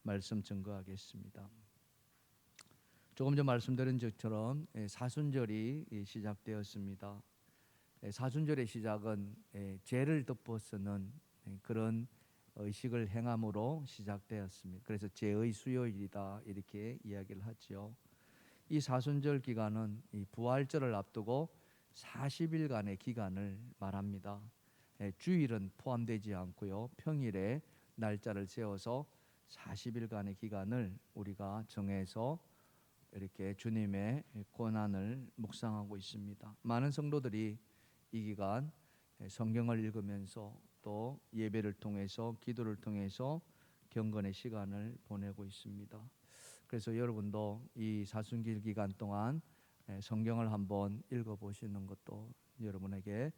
말씀 증거하겠습니다. 조금 전 말씀드린 것처럼 사순절이 시작되었습니다. 사순절의 시작은 죄를 덮어쓰는 그런 의식을 행함으로 시작되었습니다. 그래서 죄의 수요일이다 이렇게 이야기를 하죠. 이 사순절 기간은 이 부활절을 앞두고 40일간의 기간을 말합니다. 주일은 포함되지 않고요. 평일에 날짜를 세워서 40일간의 기간을 우리가 정해서 이렇게 주님의 고난을 묵상하고 있습니다. 많은 성도들이 이 기간 성경을 읽으면서 또 예배를 통해서 기도를 통해서 경건의 시간을 보내고 있습니다. 그래서 여러분도 이 사순절 기간 동안 성경을 한번 읽어보시는 것도 여러분에게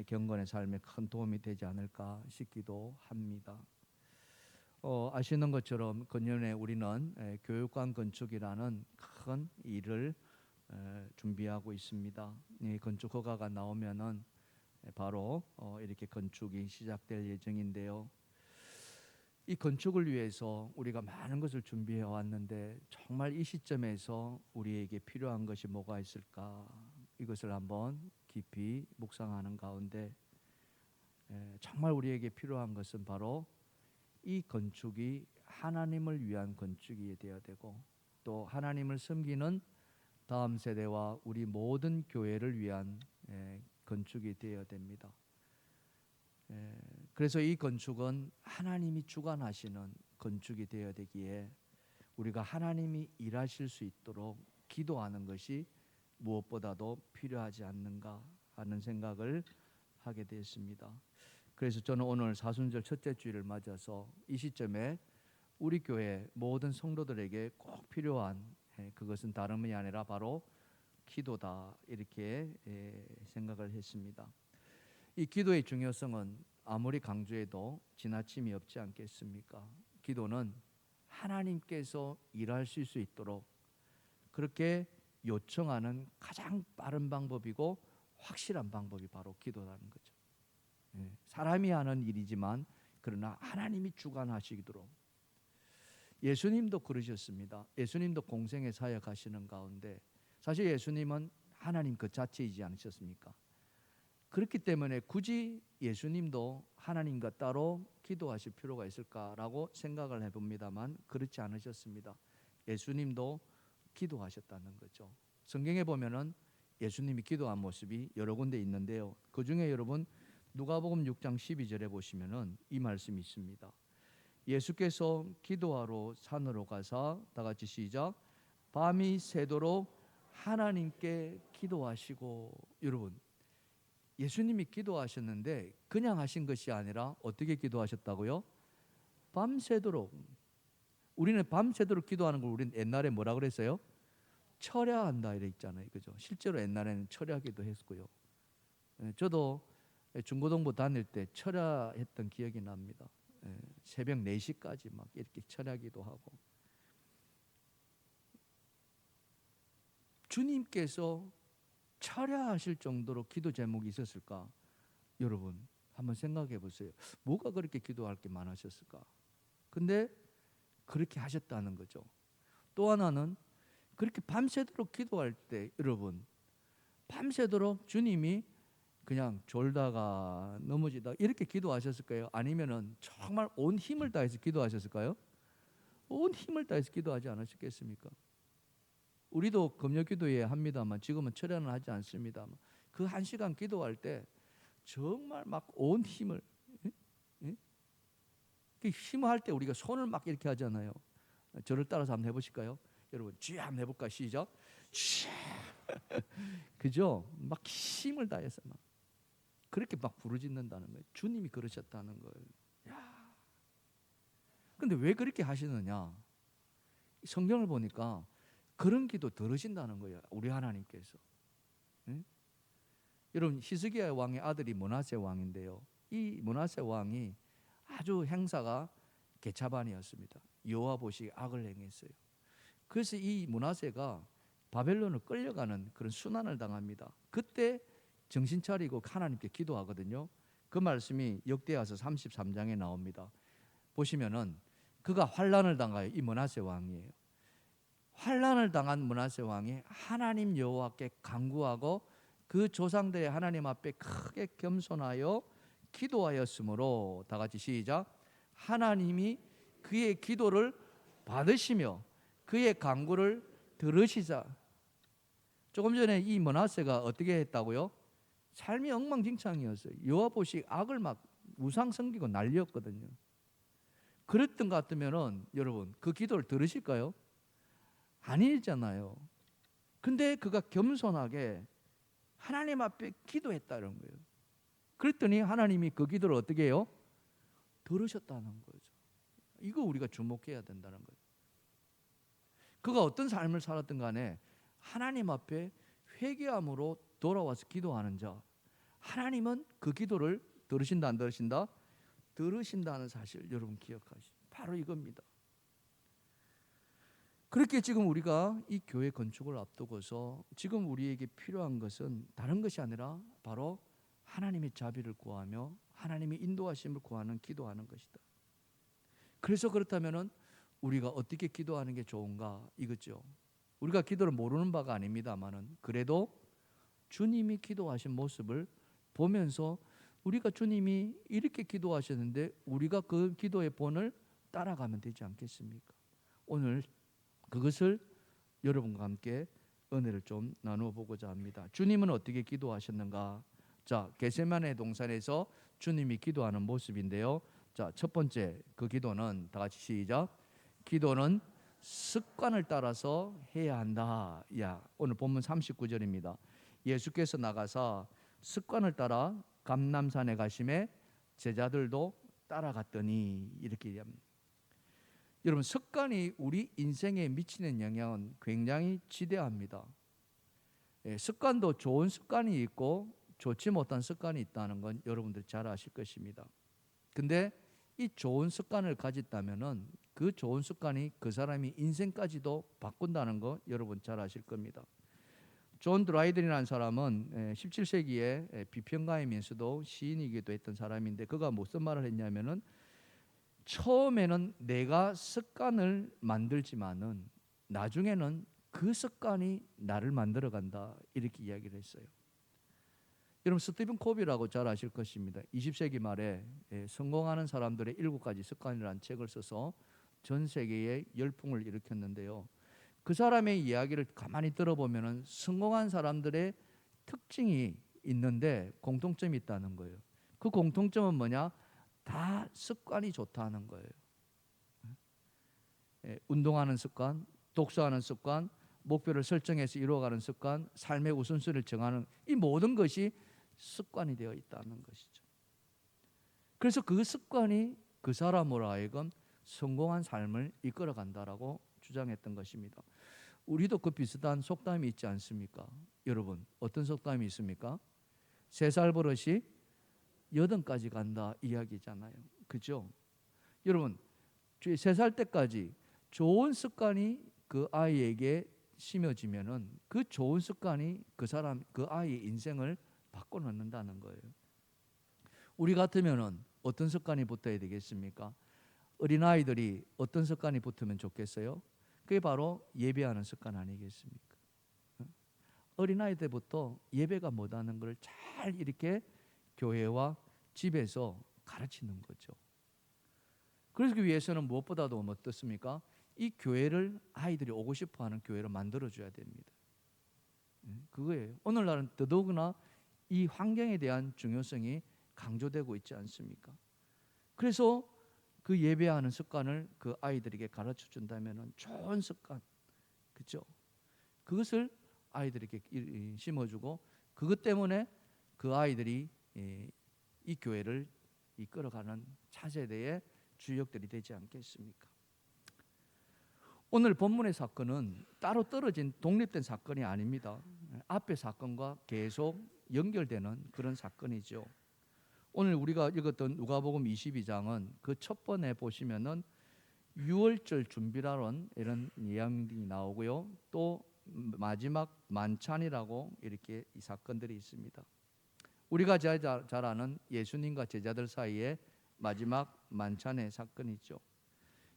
경건의 삶에 큰 도움이 되지 않을까 싶기도 합니다. 아시는 것처럼 금년에 우리는 교육관 건축이라는 큰 일을 준비하고 있습니다. 이 건축 허가가 나오면은 바로 이렇게 건축이 시작될 예정인데요. 이 건축을 위해서 우리가 많은 것을 준비해 왔는데 정말 이 시점에서 우리에게 필요한 것이 뭐가 있을까? 이것을 한번 깊이 묵상하는 가운데 정말 우리에게 필요한 것은 바로 이 건축이 하나님을 위한 건축이 되어야 되고 또 하나님을 섬기는 다음 세대와 우리 모든 교회를 위한 건축이 되어야 됩니다. 그래서 이 건축은 하나님이 주관하시는 건축이 되어야 되기에 우리가 하나님이 일하실 수 있도록 기도하는 것이 무엇보다도 필요하지 않는가 하는 생각을 하게 되었습니다. 그래서 저는 오늘 사순절 첫째 주일을 맞아서 이 시점에 우리 교회 모든 성도들에게 꼭 필요한 그것은 다름이 아니라 바로 기도다 이렇게 생각을 했습니다. 이 기도의 중요성은 아무리 강조해도 지나침이 없지 않겠습니까? 기도는 하나님께서 일하실 수 있도록 그렇게 요청하는 가장 빠른 방법이고 확실한 방법이 바로 기도라는 거죠. 사람이 하는 일이지만 그러나 하나님이 주관하시도록. 예수님도 그러셨습니다. 예수님도 공생의 사역하시는 가운데 사실 예수님은 하나님 그 자체이지 않으셨습니까? 그렇기 때문에 굳이 예수님도 하나님과 따로 기도하실 필요가 있을까라고 생각을 해봅니다만 그렇지 않으셨습니다. 예수님도 기도하셨다는 거죠. 성경에 보면은 예수님이 기도한 모습이 여러 군데 있는데요. 그 중에 여러분 누가복음 6장 12절에 보시면은 이 말씀이 있습니다. 예수께서 기도하러 산으로 가사 다 같이 시작. 밤이 새도록 하나님께 기도하시고. 여러분 예수님이 기도하셨는데 그냥 하신 것이 아니라 어떻게 기도하셨다고요? 밤새도록. 우리는 밤새도록 기도하는 걸 우리는 옛날에 뭐라 그랬어요? 철야한다 이래 있잖아요. 그죠? 실제로 옛날에는 철야기도 했고요. 저도 중고등부 다닐 때 철야했던 기억이 납니다. 새벽 4시까지 막 이렇게 철야기도 하고. 주님께서 철야하실 정도로 기도 제목이 있었을까? 여러분 한번 생각해 보세요. 뭐가 그렇게 기도할 게 많으셨을까? 근데 그렇게 하셨다는 거죠. 또 하나는 그렇게 밤새도록 기도할 때 여러분 밤새도록 주님이 그냥 졸다가 넘어지다 이렇게 기도하셨을까요? 아니면은 정말 온 힘을 다해서 기도하셨을까요? 온 힘을 다해서 기도하지 않으셨겠습니까? 우리도 금요 기도에 합니다만 지금은 철야는 하지 않습니다만 그 1시간 기도할 때 정말 막 온 힘을 그 힘을 할 때 우리가 손을 막 이렇게 하잖아요. 저를 따라서 한번 해보실까요? 여러분 쥐 한번 해볼까? 시작. 쥐. 그죠? 막 힘을 다해서 막 그렇게 막 부르짖는다는 거예요. 주님이 그러셨다는 거예요. 야. 근데 왜 그렇게 하시느냐? 성경을 보니까 그런 기도 들으신다는 거예요. 우리 하나님께서. 응? 여러분 히스기야 왕의 아들이 므낫세 왕인데요. 이 므낫세 왕이 아주 행사가 개차반이었습니다. 여호와 보시기에 악을 행했어요. 그래서 이 므낫세가 바벨론을 끌려가는 그런 순환을 당합니다. 그때 정신 차리고 하나님께 기도하거든요. 그 말씀이 역대하서 33장에 나옵니다. 보시면은 그가 환난을 당하여, 이 므낫세 왕이에요. 환난을 당한 므낫세 왕이 하나님 여호와께 간구하고 그 조상들의 하나님 앞에 크게 겸손하여 기도하였으므로, 다 같이 시작. 하나님이 그의 기도를 받으시며 그의 간구를 들으시자. 조금 전에 이 므낫세가 어떻게 했다고요? 삶이 엉망진창이었어요. 여호와보시 악을 막 우상 섬기고 난리였거든요. 그랬던 것 같으면은 여러분 그 기도를 들으실까요? 아니잖아요. 근데 그가 겸손하게 하나님 앞에 기도했다는 거예요. 그랬더니 하나님이 그 기도를 어떻게 해요? 들으셨다는 거죠. 이거 우리가 주목해야 된다는 거예요. 그가 어떤 삶을 살았든 간에 하나님 앞에 회개함으로 돌아와서 기도하는 자, 하나님은 그 기도를 들으신다 안 들으신다? 들으신다는 사실 여러분 기억하시죠. 바로 이겁니다. 그렇게 지금 우리가 이 교회 건축을 앞두고서 지금 우리에게 필요한 것은 다른 것이 아니라 바로 하나님의 자비를 구하며 하나님의 인도하심을 구하는 기도하는 것이다. 그래서 그렇다면은 우리가 어떻게 기도하는 게 좋은가 이거죠. 우리가 기도를 모르는 바가 아닙니다만은 그래도 주님이 기도하신 모습을 보면서 우리가 주님이 이렇게 기도하셨는데 우리가 그 기도의 본을 따라가면 되지 않겠습니까? 오늘 그것을 여러분과 함께 은혜를 좀 나누어 보고자 합니다. 주님은 어떻게 기도하셨는가? 자, 겟세마네 동산에서 주님이 기도하는 모습인데요. 자, 첫 번째 그 기도는 다 같이 시작. 기도는 습관을 따라서 해야 한다. 야, 오늘 본문 39절입니다. 예수께서 나가사 습관을 따라 감람산에 가심에 제자들도 따라갔더니 이렇게 얘기합니다. 여러분 습관이 우리 인생에 미치는 영향은 굉장히 지대합니다. 습관도 좋은 습관이 있고 좋지 못한 습관이 있다는 건 여러분들 잘 아실 것입니다. 근데 이 좋은 습관을 가졌다면은 그 좋은 습관이 그 사람이 인생까지도 바꾼다는 거 여러분 잘 아실 겁니다. 존 드라이든이라는 사람은 17세기에 비평가이면서도 시인이기도 했던 사람인데 그가 무슨 말을 했냐면은 처음에는 내가 습관을 만들지만은 나중에는 그 습관이 나를 만들어 간다 이렇게 이야기를 했어요. 여러분 스티븐 코비라고 잘 아실 것입니다. 20세기 말에 성공하는 사람들의 7가지 습관이라는 책을 써서 전 세계에 열풍을 일으켰는데요. 그 사람의 이야기를 가만히 들어보면은 성공한 사람들의 특징이 있는데 공통점이 있다는 거예요. 그 공통점은 뭐냐? 다 습관이 좋다는 거예요. 운동하는 습관, 독서하는 습관, 목표를 설정해서 이루어가는 습관, 삶의 우선순위를 정하는 이 모든 것이 습관이 되어 있다는 것이죠. 그래서 그 습관이 그 사람으로 하여금 성공한 삶을 이끌어간다라고 주장했던 것입니다. 우리도 그 비슷한 속담이 있지 않습니까? 여러분 어떤 속담이 있습니까? 3살 버릇이 8까지 간다 이야기잖아요. 그죠? 여러분 3살 때까지 좋은 습관이 그 아이에게 심어지면은 그 좋은 습관이 그 사람 그 아이의 인생을 바꿔놓는다는 거예요. 우리 같으면은 어떤 습관이 붙어야 되겠습니까? 어린아이들이 어떤 습관이 붙으면 좋겠어요? 그게 바로 예배하는 습관 아니겠습니까? 어린아이 때부터 예배가 뭐다는 걸 잘 이렇게 교회와 집에서 가르치는 거죠. 그러기 위해서는 무엇보다도 어떻습니까? 이 교회를 아이들이 오고 싶어하는 교회로 만들어줘야 됩니다. 그거예요. 오늘날은 더더구나 이 환경에 대한 중요성이 강조되고 있지 않습니까? 그래서 그 예배하는 습관을 그 아이들에게 가르쳐 준다면 좋은 습관, 그렇죠? 그것을 아이들에게 심어주고 그것 때문에 그 아이들이 이 교회를 이끌어가는 차세대의 주역들이 되지 않겠습니까? 오늘 본문의 사건은 따로 떨어진 독립된 사건이 아닙니다. 앞의 사건과 계속 연결되는 그런 사건이죠. 오늘 우리가 읽었던 누가복음 22장은 그 첫 번에 보시면은 유월절 준비라는 이런 내용이 나오고요. 또 마지막 만찬이라고 이렇게 이 사건들이 있습니다. 우리가 잘 아는 예수님과 제자들 사이의 마지막 만찬의 사건이죠.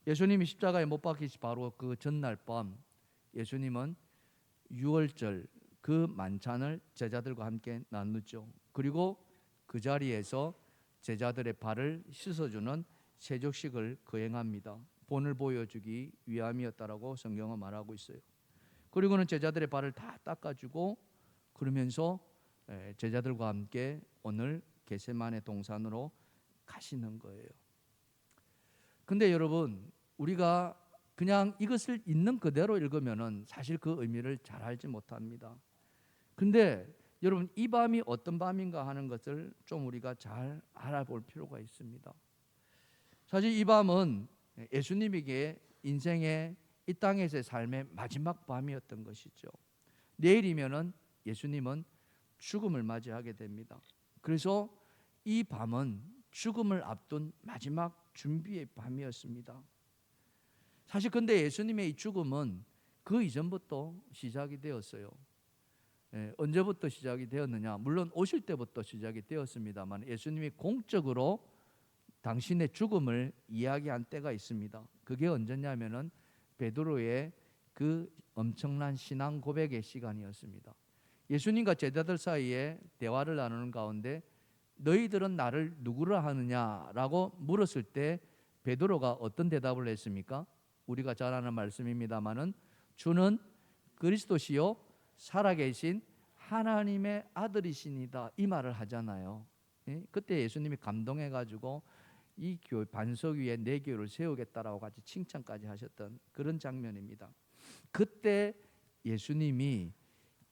예수님이 십자가에 못 박히시 바로 그 전날 밤 예수님은 유월절 그 만찬을 제자들과 함께 나누죠. 그리고 그 자리에서 제자들의 발을 씻어주는 세족식을 거행합니다. 본을 보여주기 위함이었다라고 성경은 말하고 있어요. 그리고는 제자들의 발을 다 닦아주고 그러면서 제자들과 함께 오늘 겟세마네 동산으로 가시는 거예요. 근데 여러분, 우리가 그냥 이것을 있는 그대로 읽으면은 사실 그 의미를 잘 알지 못합니다. 근데 여러분, 이 밤이 어떤 밤인가 하는 것을 좀 우리가 잘 알아볼 필요가 있습니다. 사실 이 밤은 예수님에게 인생의 이 땅에서의 삶의 마지막 밤이었던 것이죠. 내일이면은 예수님은 죽음을 맞이하게 됩니다. 그래서 이 밤은 죽음을 앞둔 마지막 준비의 밤이었습니다. 사실 근데 예수님의 이 죽음은 그 이전부터 시작이 되었어요. 언제부터 시작이 되었느냐? 물론 오실 때부터 시작이 되었습니다만 예수님이 공적으로 당신의 죽음을 이야기한 때가 있습니다. 그게 언제냐면은 베드로의 그 엄청난 신앙 고백의 시간이었습니다. 예수님과 제자들 사이에 대화를 나누는 가운데 너희들은 나를 누구라 하느냐라고 물었을 때 베드로가 어떤 대답을 했습니까? 우리가 잘 아는 말씀입니다마는 주는 그리스도시요 살아계신 하나님의 아들이시니다 이 말을 하잖아요. 그때 예수님이 감동해가지고 이 교회 반석 위에 내 교회를 세우겠다라고 같이 칭찬까지 하셨던 그런 장면입니다. 그때 예수님이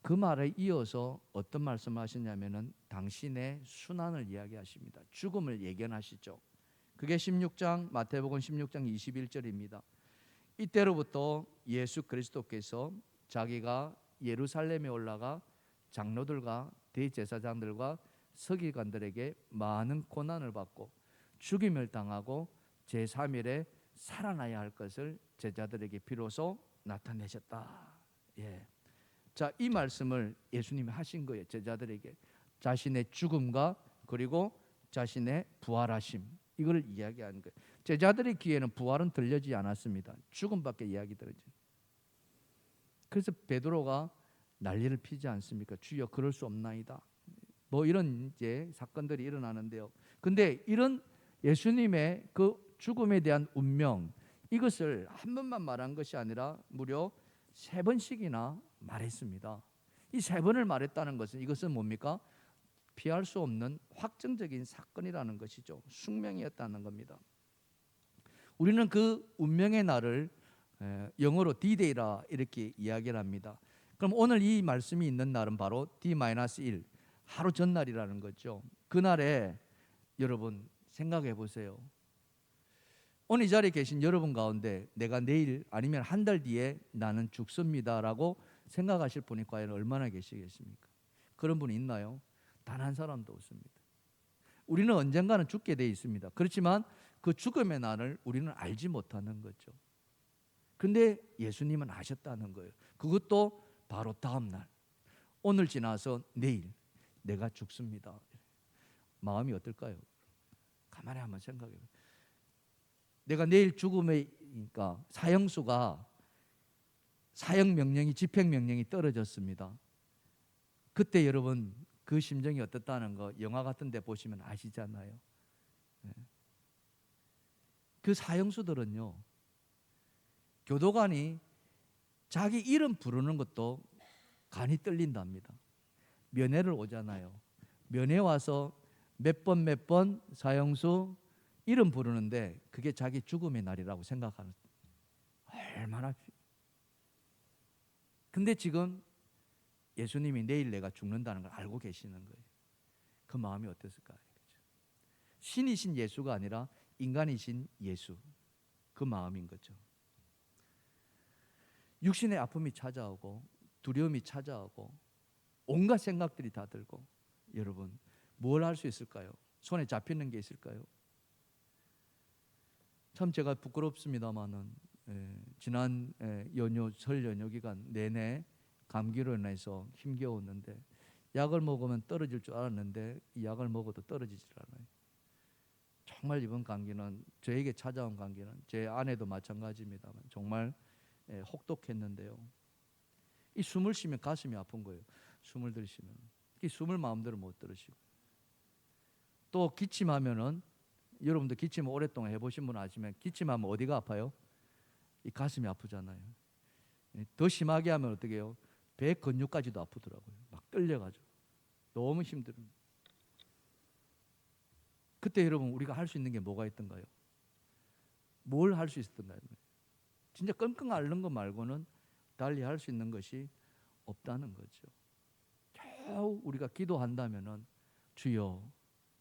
그 말에 이어서 어떤 말씀을 하시냐면은 당신의 순환을 이야기하십니다. 죽음을 예견하시죠. 그게 16장 마태복음 16장 21절입니다. 이때로부터 예수 그리스도께서 자기가 예루살렘에 올라가 장로들과 대제사장들과 서기관들에게 많은 고난을 받고 죽임을 당하고 제3일에 살아나야 할 것을 제자들에게 비로소 나타내셨다. 자, 이 말씀을 예수님이 하신 거예요. 제자들에게 자신의 죽음과 그리고 자신의 부활하심 이걸 이야기하는 거예요. 제자들의 귀에는 부활은 들려지지 않았습니다. 죽음밖에 이야기 들어지. 그래서 베드로가 난리를 피지 않습니까? 주여 그럴 수 없나이다. 뭐 이런 이제 사건들이 일어나는데요. 근데 이런 예수님의 그 죽음에 대한 운명 이것을 한 번만 말한 것이 아니라 무려 3번씩이나 말했습니다. 이 3번을 말했다는 것은 이것은 뭡니까? 피할 수 없는 확정적인 사건이라는 것이죠. 숙명이었다는 겁니다. 우리는 그 운명의 날을 영어로 D-Day라 이렇게 이야기를 합니다. 그럼 오늘 이 말씀이 있는 날은 바로 D-1 하루 전날이라는 거죠. 그날에 여러분 생각해 보세요. 오늘 이 자리에 계신 여러분 가운데 내가 내일 아니면 한 달 뒤에 나는 죽습니다라고 생각하실 분이 과연 얼마나 계시겠습니까? 그런 분이 있나요? 단 한 사람도 없습니다. 우리는 언젠가는 죽게 돼 있습니다. 그렇지만 그 죽음의 날을 우리는 알지 못하는 거죠. 근데 예수님은 아셨다는 거예요. 그것도 바로 다음 날, 오늘 지나서 내일 내가 죽습니다. 마음이 어떨까요? 가만히 한번 생각해 보세요. 내가 내일 죽음이니까 사형수가 사형 명령이 집행 명령이 떨어졌습니다. 그때 여러분 그 심정이 어떻다는 거 영화 같은 데 보시면 아시잖아요. 그 사형수들은요, 교도관이 자기 이름 부르는 것도 간이 떨린답니다. 면회를 오잖아요. 면회 와서 몇 번 사형수 이름 부르는데 그게 자기 죽음의 날이라고 생각하는, 얼마나. 근데 지금 예수님이 내일 내가 죽는다는 걸 알고 계시는 거예요. 그 마음이 어땠을까요? 신이신 예수가 아니라 인간이신 예수, 그 마음인 거죠. 육신의 아픔이 찾아오고 두려움이 찾아오고 온갖 생각들이 다 들고, 여러분 뭘 할 수 있을까요? 손에 잡히는 게 있을까요? 참 제가 부끄럽습니다마는 지난 연휴 설 연휴 기간 내내 감기로 인해서 힘겨웠는데 약을 먹으면 떨어질 줄 알았는데 이 약을 먹어도 떨어지질 않아요. 정말 이번 감기는 저에게 찾아온 감기는 제 아내도 마찬가지입니다만 정말 혹독했는데요. 이 숨을 쉬면 가슴이 아픈 거예요. 숨을 들이쉬면 이 숨을 마음대로 못 들으시고, 또 기침하면은 여러분도 기침 오랫동안 해보신 분 아시면 기침하면 어디가 아파요? 이 가슴이 아프잖아요. 더 심하게 하면 어떻게 해요? 배 근육까지도 아프더라고요. 막 떨려가지고 너무 힘들어요. 그때 여러분 우리가 할 수 있는 게 뭐가 있던가요? 뭘 할 수 있었던가요? 진짜 끙끙 앓는 것 말고는 달리 할 수 있는 것이 없다는 거죠. 겨우 우리가 기도한다면은 주여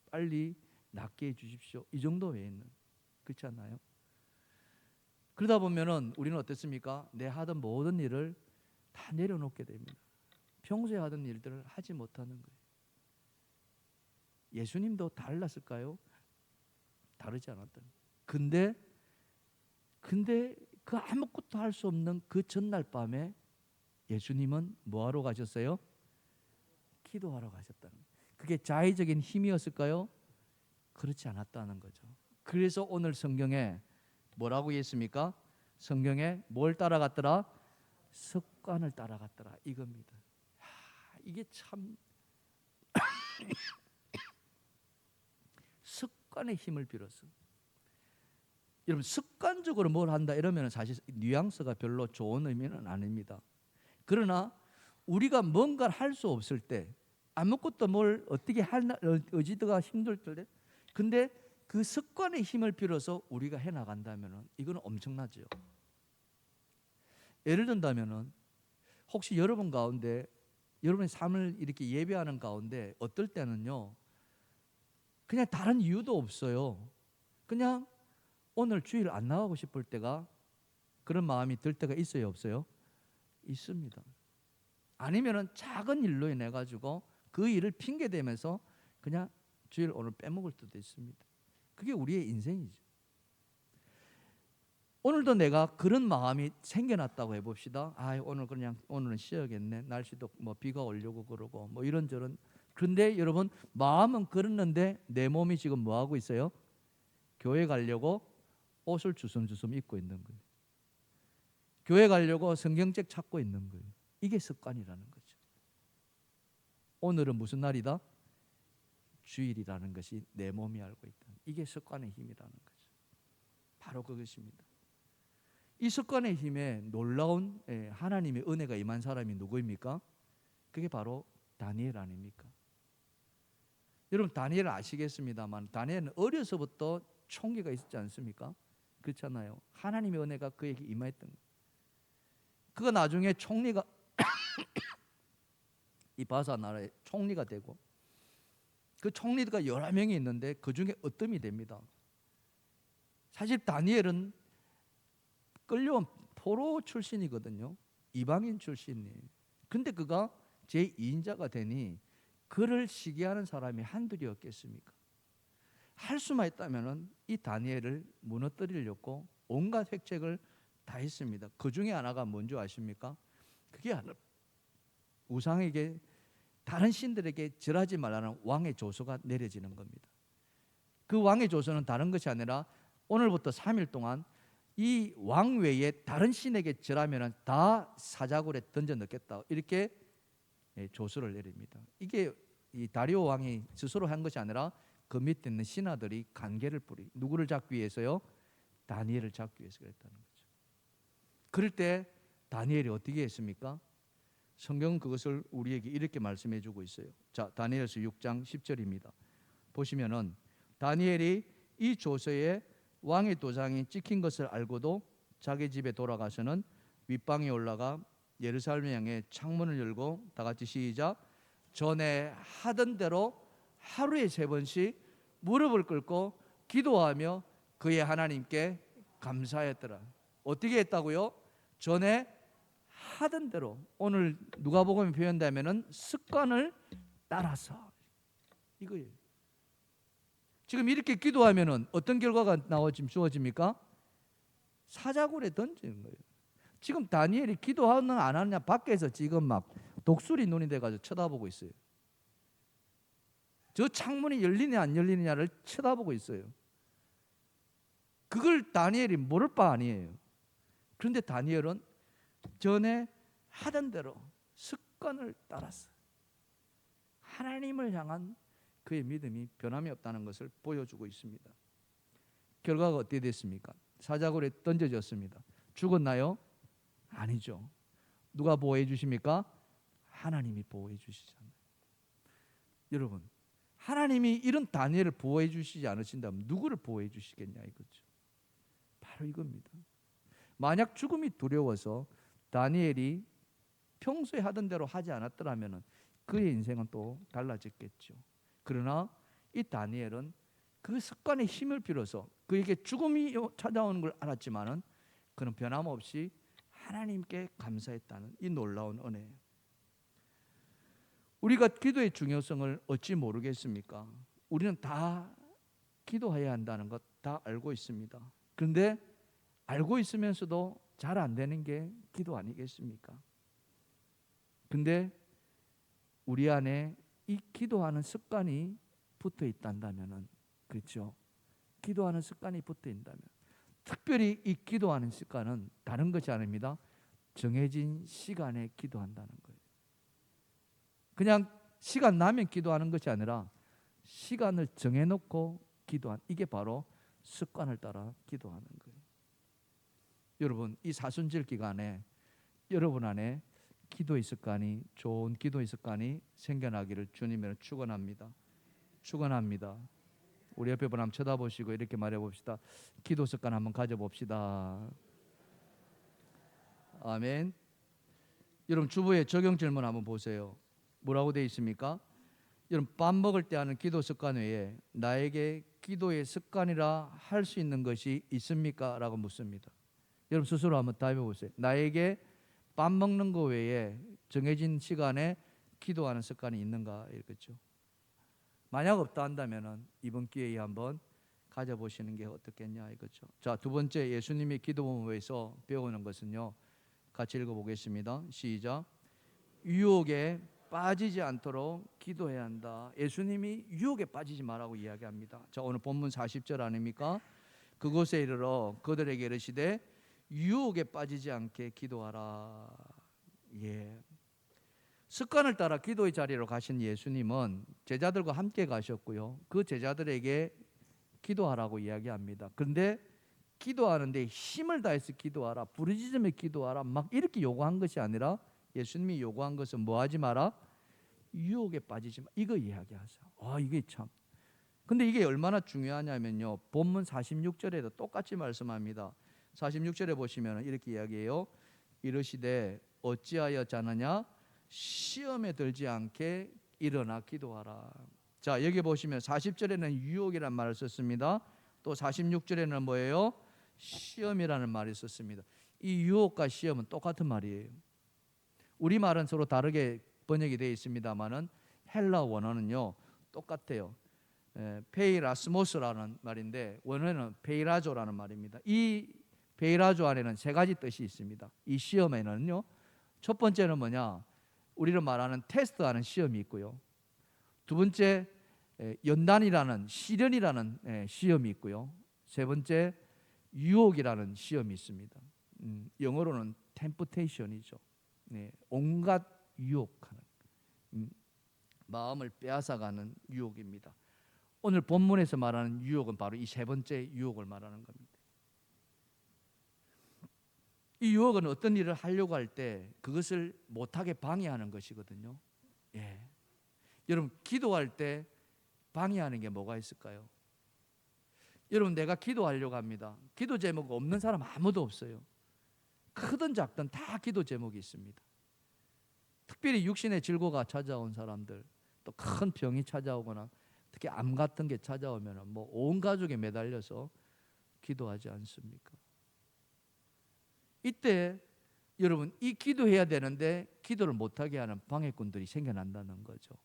빨리 낫게 해주십시오, 이 정도 외에는 그렇지 않나요? 그러다 보면은 우리는 어떻습니까? 내 하던 모든 일을 다 내려놓게 됩니다. 평소에 하던 일들을 하지 못하는 거예요. 예수님도 달랐을까요? 다르지 않았다. 근데 그 아무것도 할 수 없는 그 전날 밤에 예수님은 뭐하러 가셨어요? 기도하러 가셨다는 거예요. 그게 자의적인 힘이었을까요? 그렇지 않았다는 거죠. 그래서 오늘 성경에 뭐라고 했습니까? 성경에 뭘 따라갔더라? 습관을 따라갔더라, 이겁니다. 이게 참 습관의 힘을 빌어서, 여러분 습관적으로 뭘 한다 이러면 사실 뉘앙스가 별로 좋은 의미는 아닙니다. 그러나 우리가 뭔가를 할 수 없을 때, 아무것도 뭘 어떻게 할 의지가 힘들 때, 근데 그 습관의 힘을 빌어서 우리가 해나간다면 이거는 엄청나죠. 예를 든다면 혹시 여러분 가운데 여러분의 삶을 이렇게 예배하는 가운데 어떨 때는요, 그냥 다른 이유도 없어요. 그냥 오늘 주일 안 나가고 싶을 때가, 그런 마음이 들 때가 있어요, 없어요? 있습니다. 아니면은 작은 일로 인해 가지고 그 일을 핑계 대면서 그냥 주일 오늘 빼먹을 때도 있습니다. 그게 우리의 인생이죠. 오늘도 내가 그런 마음이 생겨났다고 해봅시다. 오늘 그냥 오늘은 쉬어야겠네. 날씨도 뭐 비가 오려고 그러고 뭐 이런저런. 그런데 여러분 마음은 그랬는데 내 몸이 지금 뭐 하고 있어요? 교회 가려고 옷을 주섬주섬 입고 있는 거예요. 교회 가려고 성경책 찾고 있는 거예요. 이게 습관이라는 거죠. 오늘은 무슨 날이다? 주일이라는 것이 내 몸이 알고 있다. 이게 습관의 힘이라는 거죠. 바로 그것입니다. 이 습관의 힘에 놀라운 하나님의 은혜가 임한 사람이 누구입니까? 그게 바로 다니엘 아닙니까? 여러분 다니엘 아시겠습니다만 다니엘은 어려서부터 총기가 있었지 않습니까? 그렇잖아요. 하나님의 은혜가 그에게 임했던 거예요. 그가 나중에 총리가 이 바사 나라의 총리가 되고, 그 총리가 여러 명이 있는데 그 중에 어뜸이 됩니다. 사실 다니엘은 끌려온 포로 출신이거든요. 이방인 출신이에요. 근데 그가 제2인자가 되니 그를 시기하는 사람이 한둘이었겠습니까? 할 수만 있다면 이 다니엘을 무너뜨리려고 온갖 획책을 다 했습니다. 그 중에 하나가 뭔지 아십니까? 그게 우상에게, 다른 신들에게 절하지 말라는 왕의 조서가 내려지는 겁니다. 그 왕의 조서는 다른 것이 아니라 오늘부터 3일 동안 이 왕 외에 다른 신에게 절하면 다 사자굴에 던져 넣겠다, 이렇게 조서를 내립니다. 이게 이 다리오 왕이 스스로 한 것이 아니라 그 밑에 있는 신하들이 간계를 뿌리, 누구를 잡기 위해서요? 다니엘을 잡기 위해서 그랬다는 거죠. 그럴 때 다니엘이 어떻게 했습니까? 성경은 그것을 우리에게 이렇게 말씀해 주고 있어요. 자, 다니엘서 6장 10절입니다. 보시면은 다니엘이 이 조서에 왕의 도장이 찍힌 것을 알고도 자기 집에 돌아가서는 윗방에 올라가 예루살렘 향해 창문을 열고 다 같이 시작. 전에 하던 대로 하루에 3번씩 무릎을 꿇고 기도하며 그의 하나님께 감사했더라. 어떻게 했다고요? 전에 하던 대로. 오늘 누가복음에 표현되면은 습관을 따라서, 이거예요. 지금 이렇게 기도하면은 어떤 결과가 주어집니까? 사자굴에 던지는 거예요. 지금 다니엘이 기도하는 안 하느냐, 밖에서 지금 막 독수리 눈이 돼가지고 쳐다보고 있어요. 저 창문이 열리냐 안 열리느냐를 쳐다보고 있어요. 그걸 다니엘이 모를 바 아니에요. 그런데 다니엘은 전에 하던 대로 습관을 따랐어요. 하나님을 향한 그의 믿음이 변함이 없다는 것을 보여주고 있습니다. 결과가 어떻게 됐습니까? 사자굴에 던져졌습니다. 죽었나요? 아니죠. 누가 보호해 주십니까? 하나님이 보호해 주시잖아요. 여러분, 하나님이 이런 다니엘을 보호해 주시지 않으신다면 누구를 보호해 주시겠냐 이거죠. 바로 이겁니다. 만약 죽음이 두려워서 다니엘이 평소에 하던 대로 하지 않았더라면 그의 인생은 또 달라졌겠죠. 그러나 이 다니엘은 그 습관의 힘을 빌어서 그에게 죽음이 찾아오는 걸 알았지만은 그는 변함없이 하나님께 감사했다는 이 놀라운 은혜예요. 우리가 기도의 중요성을 어찌 모르겠습니까? 우리는 다 기도해야 한다는 것 다 알고 있습니다. 그런데 알고 있으면서도 잘 안 되는 게 기도 아니겠습니까? 근데 우리 안에 이 기도하는 습관이 붙어 있단다면은, 그렇죠? 기도하는 습관이 붙어 있다면, 특별히 이 기도하는 습관은 다른 것이 아닙니다. 정해진 시간에 기도한다는 거예요. 그냥 시간 나면 기도하는 것이 아니라 시간을 정해놓고 기도한, 이게 바로 습관을 따라 기도하는 거예요. 여러분, 이 사순절 기간에 여러분 안에 기도의 습관이, 좋은 기도의 습관이 생겨나기를 주님으로 축원합니다. 축원합니다. 우리 옆에 분 한번 쳐다보시고 이렇게 말해봅시다. 기도 습관 한번 가져봅시다. 아멘. 여러분, 주부의 적용 질문 한번 보세요. 뭐라고 되어 있습니까? 여러분, 밥 먹을 때 하는 기도 습관 외에 나에게 기도의 습관이라 할 수 있는 것이 있습니까? 라고 묻습니다. 여러분 스스로 한번 답해 보세요. 나에게 밥 먹는 거 외에 정해진 시간에 기도하는 습관이 있는가? 이거죠. 만약 없다 한다면 이번 기회에 한번 가져보시는 게 어떻겠냐 이거죠. 자, 두 번째, 예수님의 기도 본부에서 배우는 것은요, 같이 읽어보겠습니다. 시작. 유혹에 빠지지 않도록 기도해야 한다. 예수님이 유혹에 빠지지 말라고 이야기합니다. 자, 오늘 본문 40절 아닙니까? 그곳에 이르러 그들에게 이르시되 유혹에 빠지지 않게 기도하라. 예. 습관을 따라 기도의 자리로 가신 예수님은 제자들과 함께 가셨고요, 그 제자들에게 기도하라고 이야기합니다. 그런데 기도하는데 힘을 다해서 기도하라, 부르짖으며 기도하라, 막 이렇게 요구한 것이 아니라 예수님이 요구한 것은 뭐 하지 마라? 유혹에 빠지지 마. 이거 이야기하세요. 이게 참. 근데 이게 얼마나 중요하냐면요, 본문 46절에도 똑같이 말씀합니다. 46절에 보시면 이렇게 이야기해요. 이르시되 어찌하여 자느냐? 시험에 들지 않게 일어나 기도하라. 자, 여기 보시면 40절에는 유혹이라는 말을 썼습니다. 또 46절에는 뭐예요? 시험이라는 말이 썼습니다. 이 유혹과 시험은 똑같은 말이에요. 우리말은 서로 다르게 번역이 되어 있습니다만은 헬라 원어는요 똑같아요. 페이라스모스라는 말인데 원어는 페이라조라는 말입니다. 이 페이라조 안에는 세 가지 뜻이 있습니다. 이 시험에는요, 첫 번째는 뭐냐? 우리로 말하는 테스트하는 시험이 있고요, 두 번째 연단이라는, 시련이라는 시험이 있고요, 세 번째 유혹이라는 시험이 있습니다. 영어로는 템프테이션이죠. 온갖 유혹하는, 마음을 빼앗아가는 유혹입니다. 오늘 본문에서 말하는 유혹은 바로 이 세 번째 유혹을 말하는 겁니다. 이 유혹은 어떤 일을 하려고 할 때 그것을 못하게 방해하는 것이거든요. 예. 여러분, 기도할 때 방해하는 게 뭐가 있을까요? 여러분, 내가 기도하려고 합니다. 기도 제목 없는 사람 아무도 없어요. 크든 작든 다 기도 제목이 있습니다. 특별히 육신의 질고가 찾아온 사람들, 또 큰 병이 찾아오거나 특히 암 같은 게 찾아오면 뭐 온 가족에 매달려서 기도하지 않습니까? 이때 여러분, 이 기도해야 되는데 기도를 못하게 하는 방해꾼들이 생겨난다는 거죠.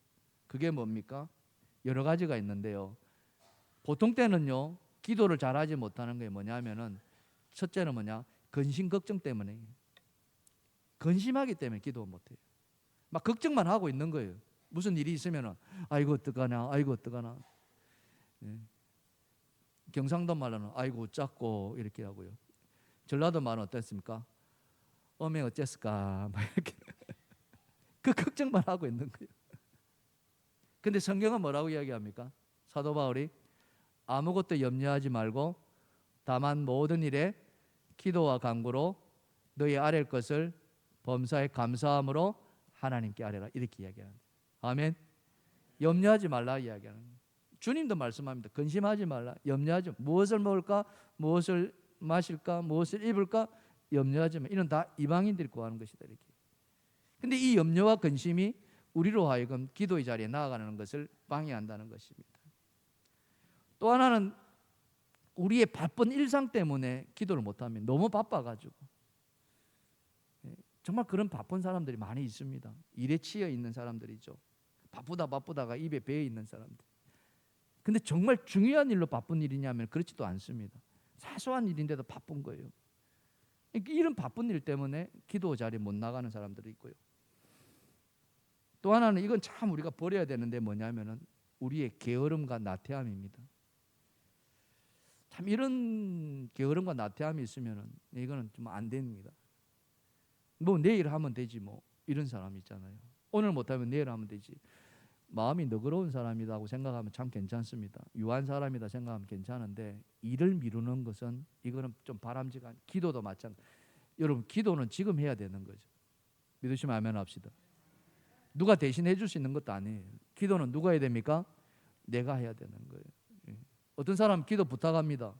그게 뭡니까? 여러 가지가 있는데요, 보통 때는요 기도를 잘하지 못하는 게 뭐냐면은, 첫째는 뭐냐? 근심 걱정 때문에. 근심하기 때문에 기도 못해요. 막 걱정만 하고 있는 거예요. 무슨 일이 있으면은 아이고 어떡하나, 아이고 어떡하나. 경상도 말로는 아이고 작고 이렇게 하고요. 전라도 말은 어땠습니까? 어메 어쨌을까 막 이렇게 그 걱정만 하고 있는 거예요. 근데 성경은 뭐라고 이야기합니까? 사도 바울이 아무것도 염려하지 말고 다만 모든 일에 기도와 간구로 너희 아랠 것을 범사에 감사함으로 하나님께 아뢰라 이렇게 이야기합니다. 아멘. 염려하지 말라 이야기하는 거예요. 주님도 말씀합니다. 근심하지 말라. 염려하지 마. 무엇을 먹을까? 무엇을 마실까? 무엇을 입을까? 염려하지 마. 이런 다 이방인들이 구하는 것이다 이렇게. 근데 이 염려와 근심이 우리로 하여금 기도의 자리에 나아가는 것을 방해한다는 것입니다. 또 하나는 우리의 바쁜 일상 때문에 기도를 못하면 너무 바빠가지고 정말 그런 바쁜 사람들이 많이 있습니다. 일에 치여 있는 사람들이죠. 바쁘다가 입에 배어 있는 사람들. 근데 정말 중요한 일로 바쁜 일이냐면 그렇지도 않습니다. 사소한 일인데도 바쁜 거예요. 이런 바쁜 일 때문에 기도 자리에 못 나가는 사람들이 있고요. 또 하나는 이건 참 우리가 버려야 되는데 뭐냐면은 우리의 게으름과 나태함입니다. 참 이런 게으름과 나태함이 있으면은 이거는 좀 안 됩니다. 뭐 내일 하면 되지 뭐 이런 사람 있잖아요. 오늘 못하면 내일 하면 되지. 마음이 너그러운 사람이라고 생각하면 참 괜찮습니다. 유한 사람이다 생각하면 괜찮은데 일을 미루는 것은 이거는 좀 바람직한. 기도도 마찬가지. 여러분 기도는 지금 해야 되는 거죠. 믿으시면 아멘 합시다. 누가 대신 해줄 수 있는 것도 아니에요. 기도는 누가 해야 됩니까? 내가 해야 되는 거예요. 어떤 사람 기도 부탁합니다.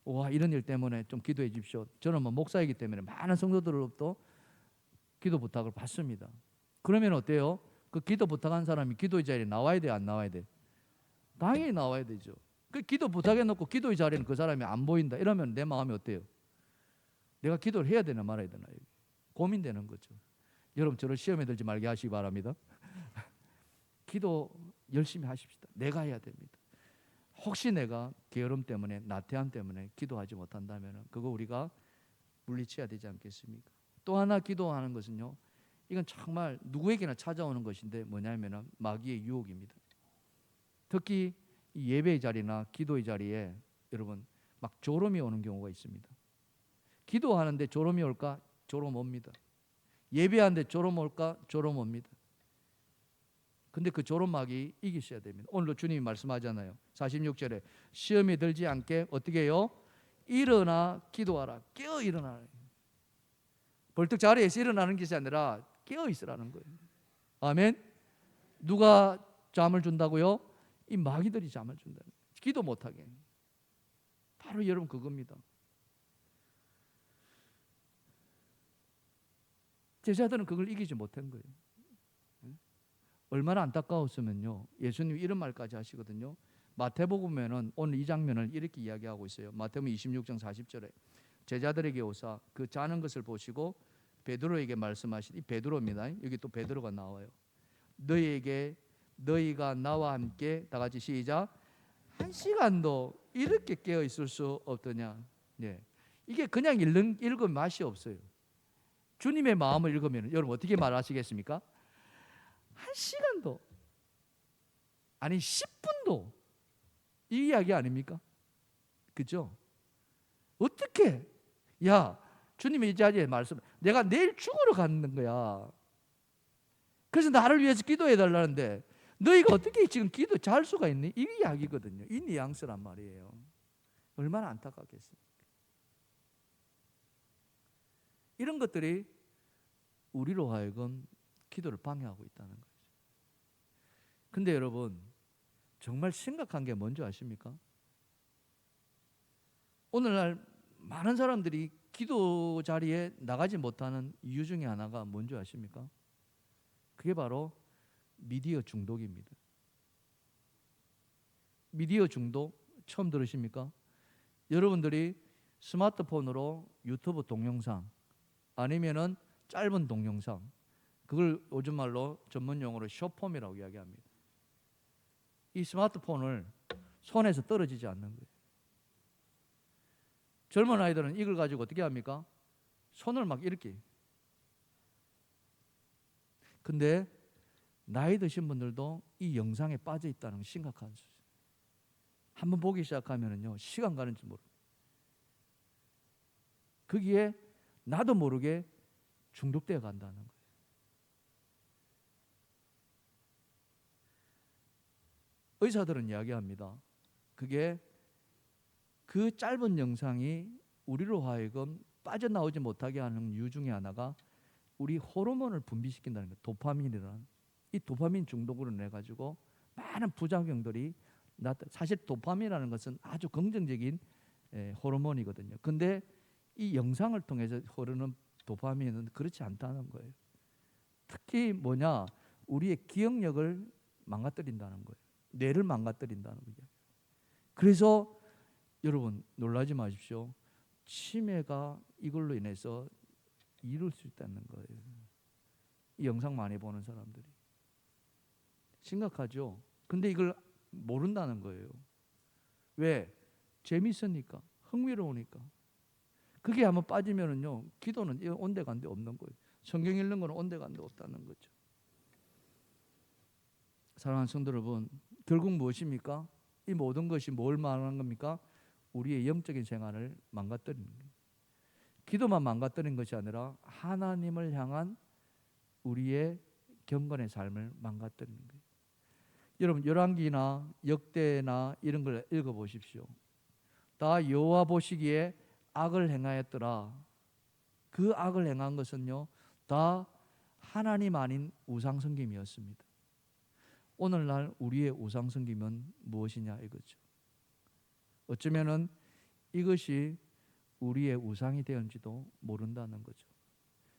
와 이런 일 때문에 좀 기도해 주십시오. 저는 뭐 목사이기 때문에 많은 성도들로부터 기도 부탁을 받습니다. 그러면 어때요? 그 기도 부탁한 사람이 기도의 자리에 나와야 돼, 안 나와야 돼? 당연히 나와야 되죠. 그 기도 부탁해 놓고 기도의 자리에는 그 사람이 안 보인다. 이러면 내 마음이 어때요? 내가 기도를 해야 되나 말아야 되나 고민되는 거죠. 여러분 저를 시험에 들지 말게 하시기 바랍니다. 기도 열심히 하십시다. 내가 해야 됩니다. 혹시 내가 게으름 때문에 나태함 때문에 기도하지 못한다면 그거 우리가 물리쳐야 되지 않겠습니까? 또 하나 기도하는 것은요. 이건 정말 누구에게나 찾아오는 것인데 뭐냐면 마귀의 유혹입니다. 특히 예배의 자리나 기도의 자리에 여러분 막 졸음이 오는 경우가 있습니다. 기도하는데 졸음이 올까? 졸음 옵니다. 예배하는데 졸음 올까? 졸음 옵니다. 근데 그 졸음마귀 이기셔야 됩니다. 오늘도 주님이 말씀하잖아요. 46절에 시험에 들지 않게 어떻게 해요? 일어나 기도하라. 깨어 일어나라. 벌떡 자리에서 일어나는 것이 아니라 깨어 있으라는 거예요. 아멘. 누가 잠을 준다고요? 이 마귀들이 잠을 준다. 기도 못하게. 바로 여러분 그겁니다. 제자들은 그걸 이기지 못한 거예요. 얼마나 안타까웠으면요. 예수님이 이런 말까지 하시거든요. 마태복음에는 오늘 이 장면을 이렇게 이야기하고 있어요. 마태복음 26장 40절에 제자들에게 오사 그 자는 것을 보시고 베드로에게 말씀하시니 베드로입니다. 여기 또 베드로가 나와요. 너희가 나와 함께 다 같이 시작. 한 시간도 이렇게 깨어 있을 수 없더냐. 네. 이게 그냥 읽으면 맛이 없어요. 주님의 마음을 읽으면 여러분 어떻게 말하시겠습니까? 한 시간도 아니 10분도 이 이야기 아닙니까? 그죠? 어떻게 야 주님의 이 자리에 말씀 내가 내일 죽으러 가는 거야. 그래서 나를 위해서 기도해 달라는데 너희가 어떻게 지금 기도 잘 수가 있니? 이 이야기거든요. 이 뉘앙스란 말이에요. 얼마나 안타깝겠습니까? 이런 것들이 우리로 하여금 기도를 방해하고 있다는 거죠. 근데 여러분 정말 심각한 게 뭔지 아십니까? 오늘날 많은 사람들이 기도 자리에 나가지 못하는 이유 중에 하나가 뭔지 아십니까? 그게 바로 미디어 중독입니다. 미디어 중독 처음 들으십니까? 여러분들이 스마트폰으로 유튜브 동영상 아니면은 짧은 동영상 그걸 요즘 말로 전문 용어로 숏폼이라고 이야기합니다. 이 스마트폰을 손에서 떨어지지 않는 거예요. 젊은 아이들은 이걸 가지고 어떻게 합니까? 손을 막 이렇게. 근데 나이 드신 분들도 이 영상에 빠져 있다는 건 심각한 수준. 한번 보기 시작하면은요 시간 가는 줄 모르고 거기에 나도 모르게 중독되어 간다는 거예요. 의사들은 이야기합니다. 그게 그 짧은 영상이 우리로 하여금 빠져나오지 못하게 하는 이유 중에 하나가 우리 호르몬을 분비시킨다는 거예요. 도파민이라는. 이 도파민 중독으로 인해 가지고 많은 부작용들이 사실 도파민이라는 것은 아주 긍정적인 호르몬이거든요. 근데 이 영상을 통해서 흐르는 도파민은 그렇지 않다는 거예요. 특히 뭐냐, 우리의 기억력을 망가뜨린다는 거예요. 뇌를 망가뜨린다는 거예요. 그래서 여러분 놀라지 마십시오. 치매가 이걸로 인해서 이룰 수 있다는 거예요. 이 영상 많이 보는 사람들이 심각하죠. 근데 이걸 모른다는 거예요. 왜? 재밌으니까, 흥미로우니까. 그게 한번 빠지면은요 기도는 온데간데 없는 거예요. 성경 읽는 거는 온데간데 없다는 거죠. 사랑하는 성도 여러분, 결국 무엇입니까? 이 모든 것이 뭘 말하는 겁니까? 우리의 영적인 생활을 망가뜨리는 거예요. 기도만 망가뜨리는 것이 아니라 하나님을 향한 우리의 경건의 삶을 망가뜨리는 거예요. 여러분 열왕기나 역대나 이런 걸 읽어보십시오. 다 여호와 보시기에 악을 행하였더라. 그 악을 행한 것은요 다 하나님 아닌 우상숭배이었습니다. 오늘날 우리의 우상숭배는 무엇이냐 이거죠. 어쩌면은 이것이 우리의 우상이 되었는지도 모른다는 거죠.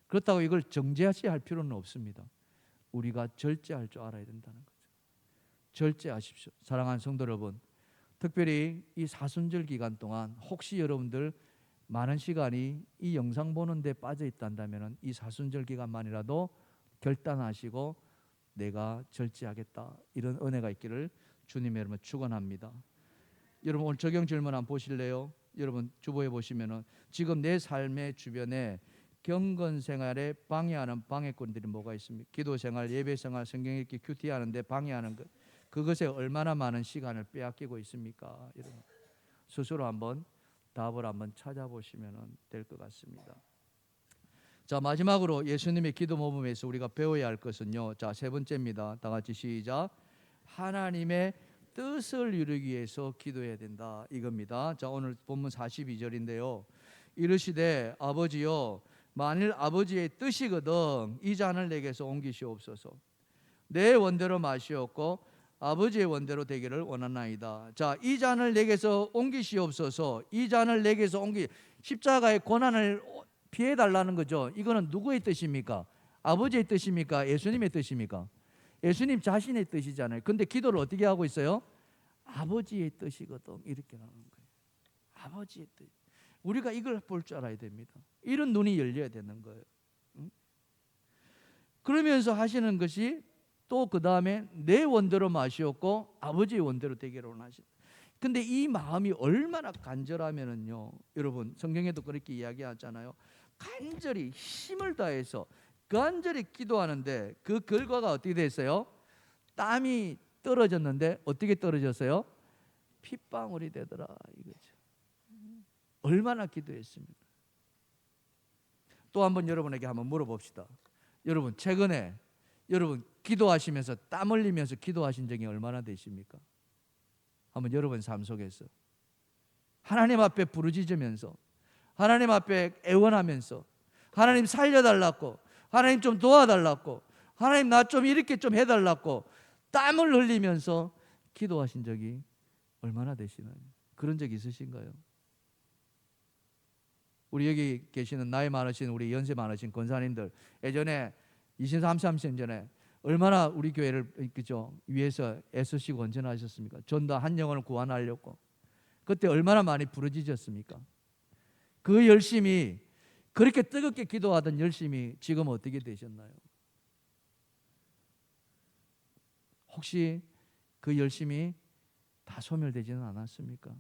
그렇다고 이걸 정죄할 필요는 없습니다. 우리가 절제할 줄 알아야 된다는 거죠. 절제하십시오. 사랑하는 성도 여러분, 특별히 이 사순절 기간 동안 혹시 여러분들 많은 시간이 이 영상 보는 데 빠져 있단다면 이 사순절 기간만이라도 결단하시고 내가 절제하겠다, 이런 은혜가 있기를 주님의 이름으로 축원합니다. 여러분 오늘 적용 질문 한번 보실래요? 여러분 주보에 보시면은 지금 내 삶의 주변에 경건 생활에 방해하는 방해꾼들이 뭐가 있습니까? 기도 생활, 예배 생활, 성경 읽기, 큐티 하는데 방해하는 것, 그것에 얼마나 많은 시간을 빼앗기고 있습니까? 여러분 스스로 한번 답을 한번 찾아보시면 될 것 같습니다. 자, 마지막으로 예수님의 기도 모범에서 우리가 배워야 할 것은요, 자, 세 번째입니다. 다 같이 시작. 하나님의 뜻을 이루기 위해서 기도해야 된다, 이겁니다. 자, 오늘 본문 42절인데요. 이르시되 아버지여, 만일 아버지의 뜻이거든 이 잔을 내게서 옮기시옵소서. 내 원대로 마시옵고 아버지의 원대로 되기를 원하나이다. 자, 이 잔을 내게서 옮기시옵소서. 이 잔을 내게서 십자가의 고난을 피해 달라는 거죠. 이거는 누구의 뜻입니까? 아버지의 뜻입니까? 예수님의 뜻입니까? 예수님 자신의 뜻이잖아요. 근데 기도를 어떻게 하고 있어요? 아버지의 뜻이거든, 이렇게 나오는 거예요. 아버지의 뜻. 우리가 이걸 볼 줄 알아야 됩니다. 이런 눈이 열려야 되는 거예요. 그러면서 하시는 것이 또 그 다음에 내 원대로 마시옵고 아버지의 원대로 되기를 원하신다. 근데 이 마음이 얼마나 간절하면은요, 여러분 성경에도 그렇게 이야기하잖아요. 간절히 힘을 다해서 간절히 기도하는데 그 결과가 어떻게 됐어요? 땀이 떨어졌는데 어떻게 떨어졌어요? 핏방울이 되더라, 이거죠. 얼마나 기도했습니까? 또 한번 여러분에게 한번 물어봅시다. 여러분 최근에 여러분 기도하시면서 땀 흘리면서 기도하신 적이 얼마나 되십니까? 한번 여러분 삶 속에서 하나님 앞에 부르짖으면서 하나님 앞에 애원하면서 하나님 살려달라고, 하나님 좀 도와달라고, 하나님 나 좀 이렇게 좀 해달라고 땀을 흘리면서 기도하신 적이 얼마나 되시나요? 그런 적 있으신가요? 우리 여기 계시는 나이 많으신 우리 연세 많으신 권사님들 예전에 23, 30년 전에 얼마나 우리 교회를 그죠 위해서 애쓰시고 헌신하셨습니까? 전도 한 영혼을 구원하려고 그때 얼마나 많이 부르짖었습니까? 그 열심이, 그렇게 뜨겁게 기도하던 열심이 지금 어떻게 되셨나요? 혹시 그 열심이 다 소멸되지는 않았습니까?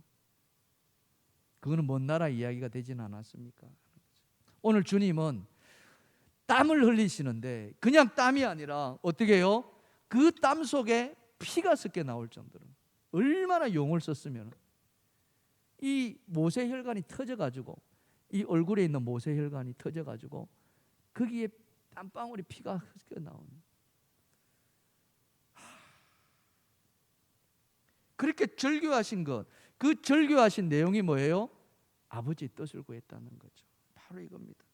그거는 먼 나라 이야기가 되지는 않았습니까? 오늘 주님은 땀을 흘리시는데 그냥 땀이 아니라 어떻게 해요? 그 땀 속에 피가 섞여 나올 정도로 얼마나 용을 썼으면 이 모세혈관이 터져가지고, 이 얼굴에 있는 모세혈관이 터져가지고 거기에 땀방울이 피가 흘러 나오는. 그렇게 절규하신 것, 그 절규하신 내용이 뭐예요? 아버지의 뜻을 구했다는 거죠. 바로 이겁니다.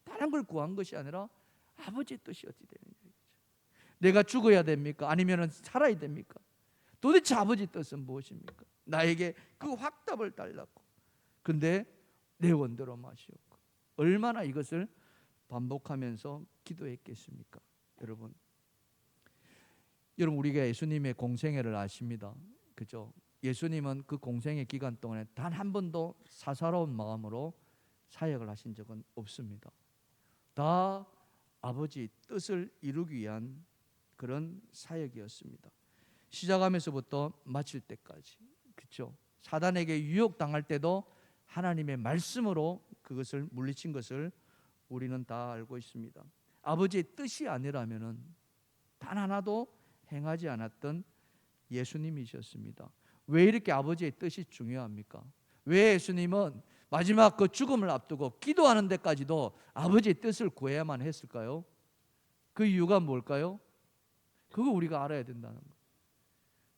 다른 걸 구한 것이 아니라 아버지의 뜻이 어찌 되느냐 이거죠. 내가 죽어야 됩니까? 아니면 살아야 됩니까? 도대체 아버지의 뜻은 무엇입니까? 나에게 그 확답을 달라고. 근데 내 원대로 마시옵고. 얼마나 이것을 반복하면서 기도했겠습니까? 여러분 우리가 예수님의 공생애를 아십니다. 그죠? 예수님은 그 공생애 기간 동안에 단 한 번도 사사로운 마음으로 사역을 하신 적은 없습니다. 다 아버지의 뜻을 이루기 위한 그런 사역이었습니다. 시작하면서부터 마칠 때까지. 그렇죠? 사단에게 유혹당할 때도 하나님의 말씀으로 그것을 물리친 것을 우리는 다 알고 있습니다. 아버지의 뜻이 아니라면은 단 하나도 행하지 않았던 예수님이셨습니다. 왜 이렇게 아버지의 뜻이 중요합니까? 왜 예수님은 마지막 그 죽음을 앞두고 기도하는 데까지도 아버지의 뜻을 구해야만 했을까요? 그 이유가 뭘까요? 그거 우리가 알아야 된다는 거예요.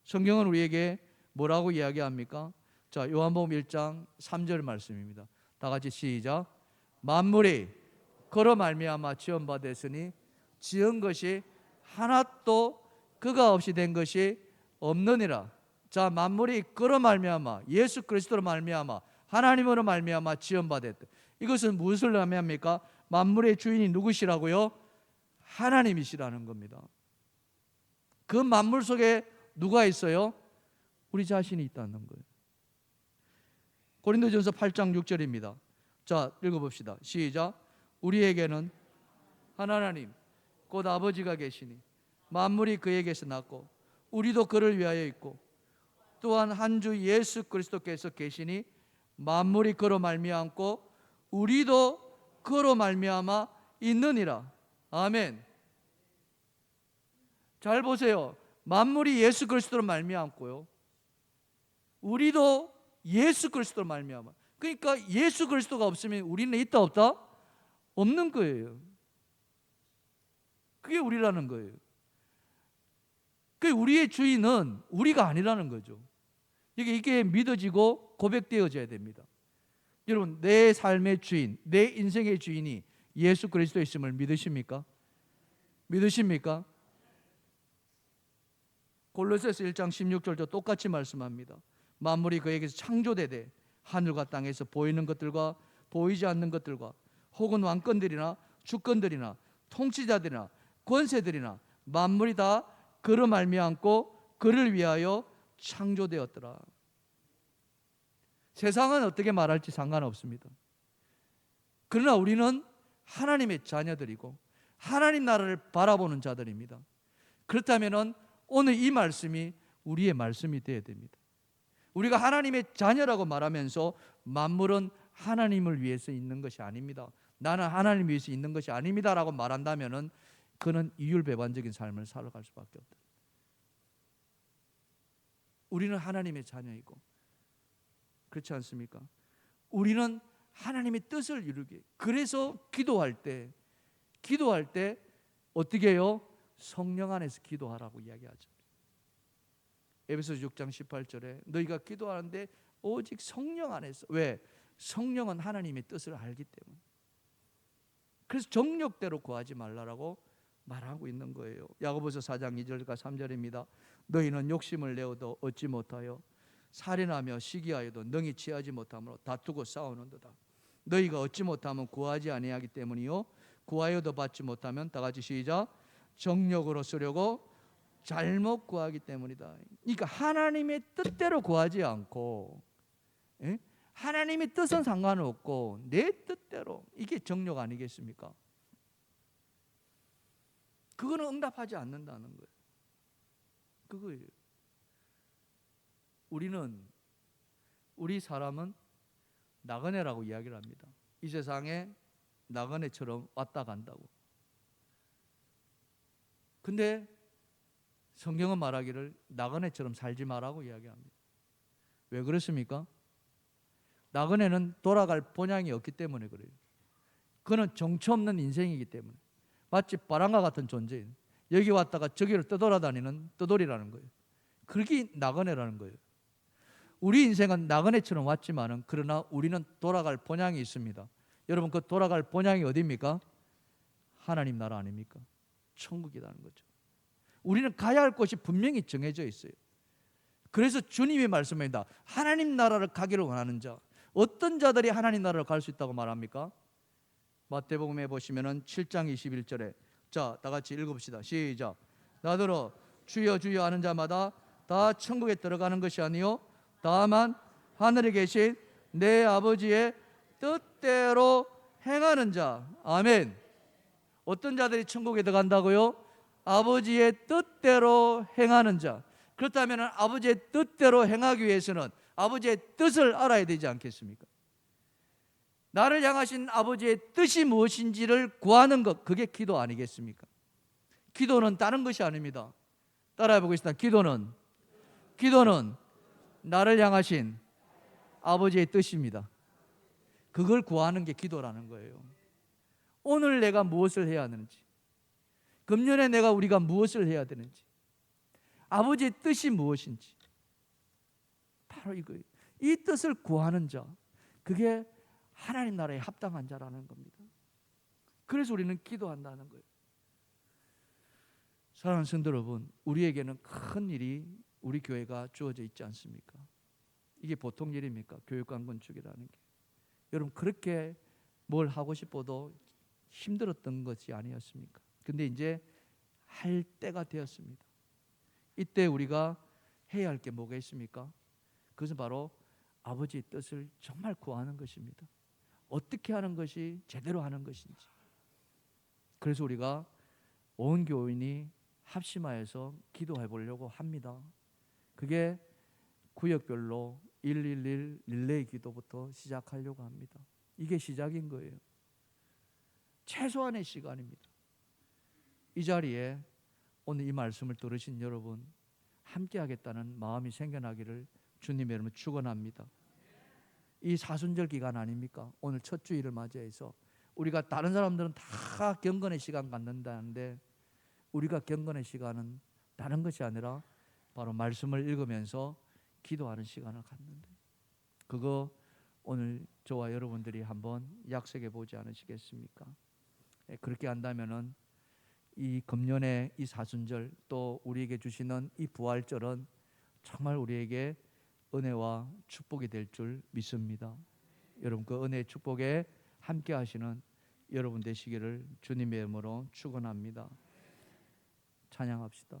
성경은 우리에게 뭐라고 이야기합니까? 자, 요한복음 1장 3절 말씀입니다. 다 같이 시작. 만물이 그로 말미암아 지음받았으니 지은 것이 하나도 그가 없이 된 것이 없느니라. 자, 만물이 그로 말미암아 예수 그리스도로 말미암아 하나님으로 말미암아 지음받았다. 이것은 무엇을 의미합니까? 만물의 주인이 누구시라고요? 하나님이시라는 겁니다. 그 만물 속에 누가 있어요? 우리 자신이 있다는 거예요. 고린도전서 8장 6절입니다. 자, 읽어봅시다. 시작. 우리에게는 한 하나님 곧 아버지가 계시니 만물이 그에게서 났고 우리도 그를 위하여 있고 또한 한 주 예수 그리스도께서 계시니 만물이 그로 말미암고 우리도 그로 말미암아 있느니라. 아멘. 잘 보세요. 만물이 예수 그리스도로 말미암고요. 우리도 예수 그리스도로 말미암아. 그러니까 예수 그리스도가 없으면 우리는 있다 없다? 없는 거예요. 그게 우리라는 거예요. 그 우리의 주인은 우리가 아니라는 거죠. 이게 믿어지고 고백되어져야 됩니다. 여러분, 내 삶의 주인, 내 인생의 주인이 예수 그리스도이심을 믿으십니까? 믿으십니까? 골로새서 1장 16절도 똑같이 말씀합니다. 만물이 그에게서 창조되되 하늘과 땅에서 보이는 것들과 보이지 않는 것들과 혹은 왕권들이나 주권들이나 통치자들이나 권세들이나 만물이 다 그로 말미암고 그를 위하여 창조되었더라. 세상은 어떻게 말할지 상관없습니다. 그러나 우리는 하나님의 자녀들이고 하나님 나라를 바라보는 자들입니다. 그렇다면 오늘 이 말씀이 우리의 말씀이 되어야 됩니다. 우리가 하나님의 자녀라고 말하면서 만물은 하나님을 위해서 있는 것이 아닙니다. 나는 하나님을 위해서 있는 것이 아닙니다 라고 말한다면 그는 이율배반적인 삶을 살아갈 수밖에 없다. 우리는 하나님의 자녀이고 그렇지 않습니까? 우리는 하나님의 뜻을 이루기. 그래서 기도할 때 어떻게 해요? 성령 안에서 기도하라고 이야기하죠. 에베소서 6장 18절에 너희가 기도하는데 오직 성령 안에서. 왜? 성령은 하나님의 뜻을 알기 때문에. 그래서 정욕대로 구하지 말라라고 말하고 있는 거예요. 야고보서 4장 2절과 3절입니다. 너희는 욕심을 내어도 얻지 못하여 살인하며 시기하여도 능히 취하지 못하므로 다투고 싸우는도다. 너희가 얻지 못하면 구하지 아니하기 때문이요 구하여도 받지 못하면 다 같이 시작. 정욕으로 쓰려고 잘못 구하기 때문이다. 그러니까 하나님의 뜻대로 구하지 않고, 하나님의 뜻은 상관없고 내 뜻대로, 이게 정욕 아니겠습니까? 그거는 응답하지 않는다는 거예요. 그거예요. 우리 사람은 나그네라고 이야기를 합니다. 이 세상에 나그네처럼 왔다 간다고. 근데 성경은 말하기를 나그네처럼 살지 말라고 이야기합니다. 왜 그렇습니까? 나그네는 돌아갈 본향이 없기 때문에 그래요. 그는 정처 없는 인생이기 때문에. 마치 바람과 같은 존재예요. 여기 왔다가 저기를 떠돌아다니는 떠돌이라는 거예요. 그게 나그네라는 거예요. 우리 인생은 나그네처럼 왔지만은 그러나 우리는 돌아갈 본향이 있습니다. 여러분, 그 돌아갈 본향이 어디입니까? 하나님 나라 아닙니까? 천국이라는 거죠. 우리는 가야 할 곳이 분명히 정해져 있어요. 그래서 주님이 말씀합니다. 하나님 나라를 가기를 원하는 자, 어떤 자들이 하나님 나라를 갈 수 있다고 말합니까? 마태복음에 보시면은 7장 21절에 자, 다 같이 읽어봅시다. 시작. 나더러 주여 주여 하는 자마다 다 천국에 들어가는 것이 아니요 다만 하늘에 계신 내 아버지의 뜻대로 행하는 자. 아멘. 어떤 자들이 천국에 들어간다고요? 아버지의 뜻대로 행하는 자. 그렇다면 아버지의 뜻대로 행하기 위해서는 아버지의 뜻을 알아야 되지 않겠습니까? 나를 향하신 아버지의 뜻이 무엇인지를 구하는 것, 그게 기도 아니겠습니까? 기도는 다른 것이 아닙니다. 따라해 보겠습니다. 기도는 나를 향하신 아버지의 뜻입니다. 그걸 구하는 게 기도라는 거예요. 오늘 내가 무엇을 해야 하는지, 금년에 우리가 무엇을 해야 되는지, 아버지의 뜻이 무엇인지, 바로 이거예요. 이 뜻을 구하는 자, 그게 하나님 나라에 합당한 자라는 겁니다. 그래서 우리는 기도한다는 거예요. 사랑하는 성도 여러분, 우리에게는 큰 일이 우리 교회가 주어져 있지 않습니까? 이게 보통 일입니까? 교육관 건축이라는 게. 여러분, 그렇게 뭘 하고 싶어도 힘들었던 것이 아니었습니까? 근데 이제 할 때가 되었습니다. 이때 우리가 해야 할 게 뭐가 있습니까? 그것은 바로 아버지의 뜻을 정말 구하는 것입니다. 어떻게 하는 것이 제대로 하는 것인지. 그래서 우리가 온 교인이 합심하여서 기도해 보려고 합니다. 그게 구역별로 111 릴레이 기도부터 시작하려고 합니다. 이게 시작인 거예요. 최소한의 시간입니다. 이 자리에 오늘 이 말씀을 들으신 여러분, 함께 하겠다는 마음이 생겨나기를 주님의 이름으로 축원합니다. 이 사순절 기간 아닙니까? 오늘 첫 주일을 맞이해서 우리가 다른 사람들은 다 경건의 시간 갖는다는데 우리가 경건의 시간은 다른 것이 아니라 바로 말씀을 읽으면서 기도하는 시간을 갖는다. 그거 오늘 저와 여러분들이 한번 약속해 보지 않으시겠습니까? 그렇게 한다면은 이 금년의 이 사순절 또 우리에게 주시는 이 부활절은 정말 우리에게 은혜와 축복이 될 줄 믿습니다. 여러분, 그 은혜의 축복에 함께 하시는 여러분 되시기를 주님의 이름으로 축원합니다. 찬양합시다.